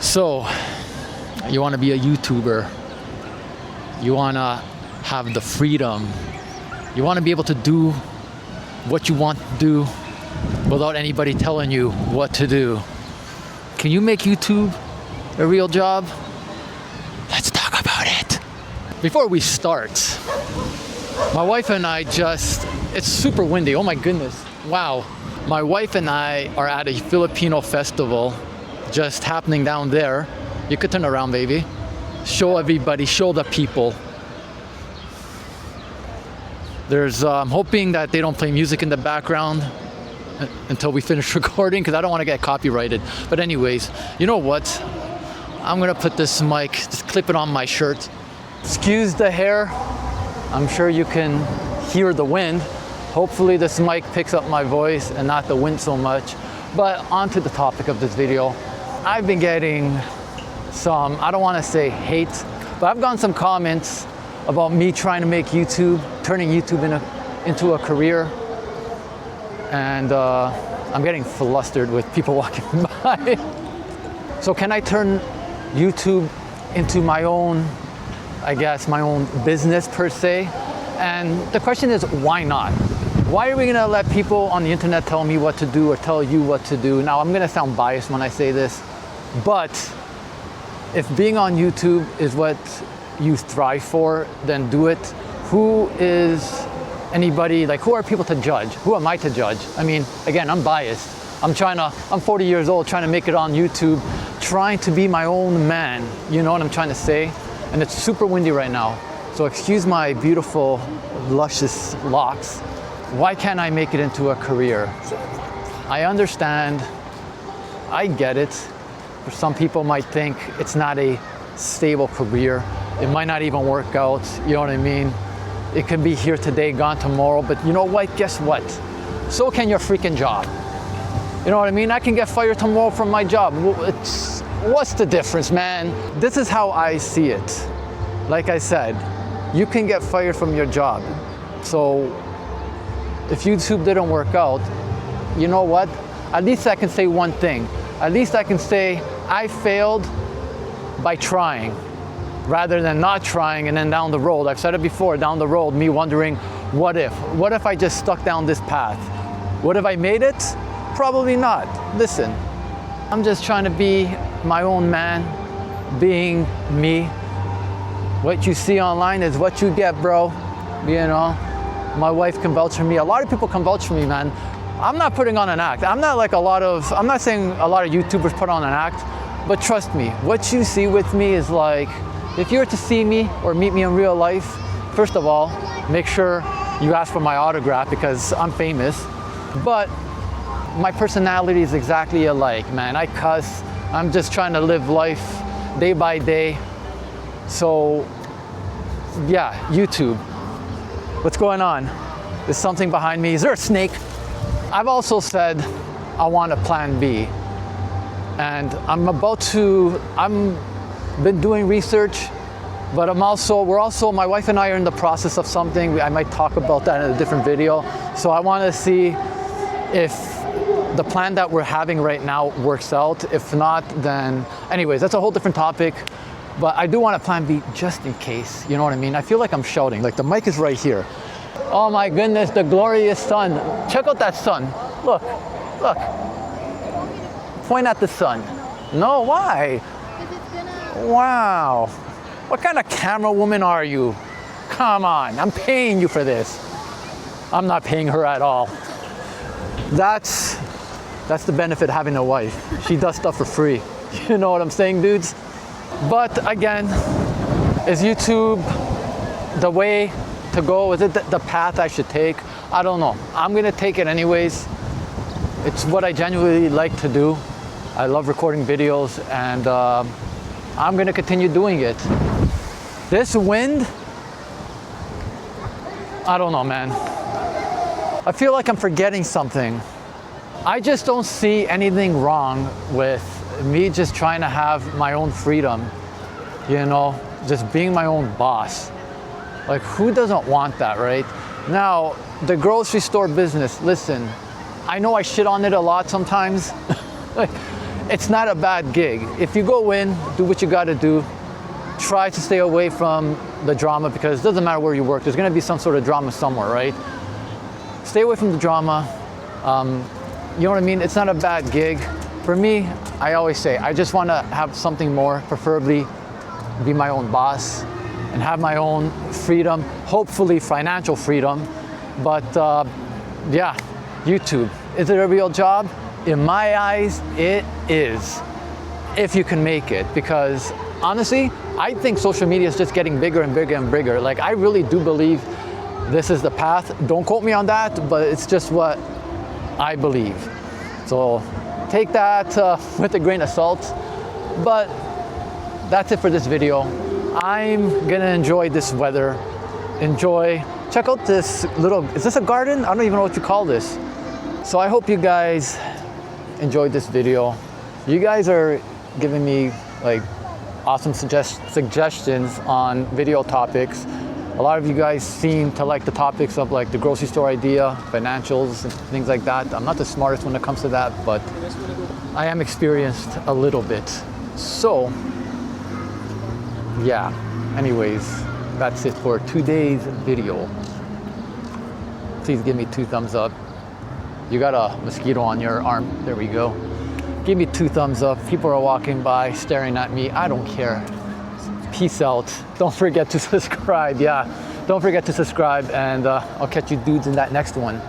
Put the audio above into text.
So, you want to be a YouTuber. You want to have the freedom. You want to be able to do what you want to do without anybody telling you what to do. Can you make YouTube a real job? Let's talk about it. Before we start, my wife and I it's super windy. Oh my goodness. Wow. My wife and I are at a Filipino festival just happening down there. You could turn around, baby. Show everybody, show the people. I'm hoping that they don't play music in the background until we finish recording, because I don't want to get copyrighted. But anyways, you know what? I'm gonna put this mic, just clip it on my shirt. Excuse the hair. I'm sure you can hear the wind. Hopefully this mic picks up my voice and not the wind so much. But on to the topic of this video. I've been getting some, I don't want to say hate, but I've gotten some comments about me trying to make YouTube, turning YouTube into a career. And I'm getting flustered with people walking by. So can I turn YouTube into my own, I guess, my own business per se? And the question is, why not? Why are we gonna let people on the internet tell me what to do or tell you what to do? Now, I'm gonna sound biased when I say this, but if being on YouTube is what you thrive for, then do it. Who is anybody, like, who are people to judge? Who am I to judge? I mean, again, I'm biased. I'm 40 years old, trying to make it on YouTube, trying to be my own man. You know what I'm trying to say? And it's super windy right now. So excuse my beautiful, luscious locks. Why can't I make it into a career? I understand, I get it. Some people might think it's not a stable career. It might not even work out, you know what I mean? It could be here today, gone tomorrow, but you know what? Guess what? So can your freaking job. You know what I mean? I can get fired tomorrow from my job. What's the difference, man? This is how I see it. Like I said, you can get fired from your job. So if YouTube didn't work out, you know what? At least I can say one thing. At least I can say I failed by trying, rather than not trying and then down the road, I've said it before, down the road, me wondering, what if? What if I just stuck down this path? What if I made it? Probably not. Listen, I'm just trying to be my own man, being me. What you see online is what you get, bro. You know, my wife can vouch for me. A lot of people can vouch for me, man. I'm not putting on an act. I'm not saying a lot of YouTubers put on an act, but trust me, what you see with me is like, if you were to see me or meet me in real life, first of all, make sure you ask for my autograph because I'm famous. But my personality is exactly alike, man. I cuss. I'm just trying to live life day by day. So, yeah, YouTube. What's going on? There's something behind me. Is there a snake? I've also said I want a plan B. And I'm been doing research, but my wife and I are in the process of something. I might talk about that in a different video. So I want to see if the plan that we're having right now works out. If not, then anyways, that's a whole different topic. But I do want a plan B just in case, you know what I mean? I feel like I'm shouting, like the mic is right here. Oh my goodness, the glorious sun. Check out that sun. Look. Point at the sun. No, why? Wow. What kind of camera woman are you? Come on, I'm paying you for this. I'm not paying her at all. That's the benefit of having a wife. She does stuff for free. You know what I'm saying, dudes? But again, is YouTube the way to go? Is it the path I should take? I don't know. I'm gonna take it anyways. It's what I genuinely like to do. I love recording videos, and I'm gonna continue doing it. This wind, I don't know, man. I feel like I'm forgetting something. I just don't see anything wrong with me just trying to have my own freedom, you know, just being my own boss. Like, who doesn't want that, right? Now, the grocery store business, listen, I know I shit on it a lot sometimes. Like, it's not a bad gig. If you go in, do what you gotta do, try to stay away from the drama, because it doesn't matter where you work, there's gonna be some sort of drama somewhere, right? Stay away from the drama. You know what I mean? It's not a bad gig. For me, I always say, I just wanna have something more, preferably be my own boss and have my own freedom, hopefully financial freedom. But yeah, YouTube, is it a real job? In my eyes, it is, if you can make it. Because honestly, I think social media is just getting bigger and bigger and bigger. Like, I really do believe this is the path. Don't quote me on that, but it's just what I believe. So take that with a grain of salt. But that's it for this video. I'm gonna enjoy this weather. Check out this little, is this a garden? I don't even know what you call this. So I hope you guys enjoyed this video. You guys are giving me like awesome suggestions on video topics. A lot of you guys seem to like the topics of like the grocery store idea, financials, and things like that. I'm not the smartest when it comes to that, but I am experienced a little bit. So yeah, anyways, that's it for today's video. Please give me 2 thumbs up. You got a mosquito on your arm. There we go. Give me 2 thumbs up. People are walking by, staring at me. I don't care. Peace out. Don't forget to subscribe. Yeah, don't forget to subscribe, and I'll catch you dudes in that next one.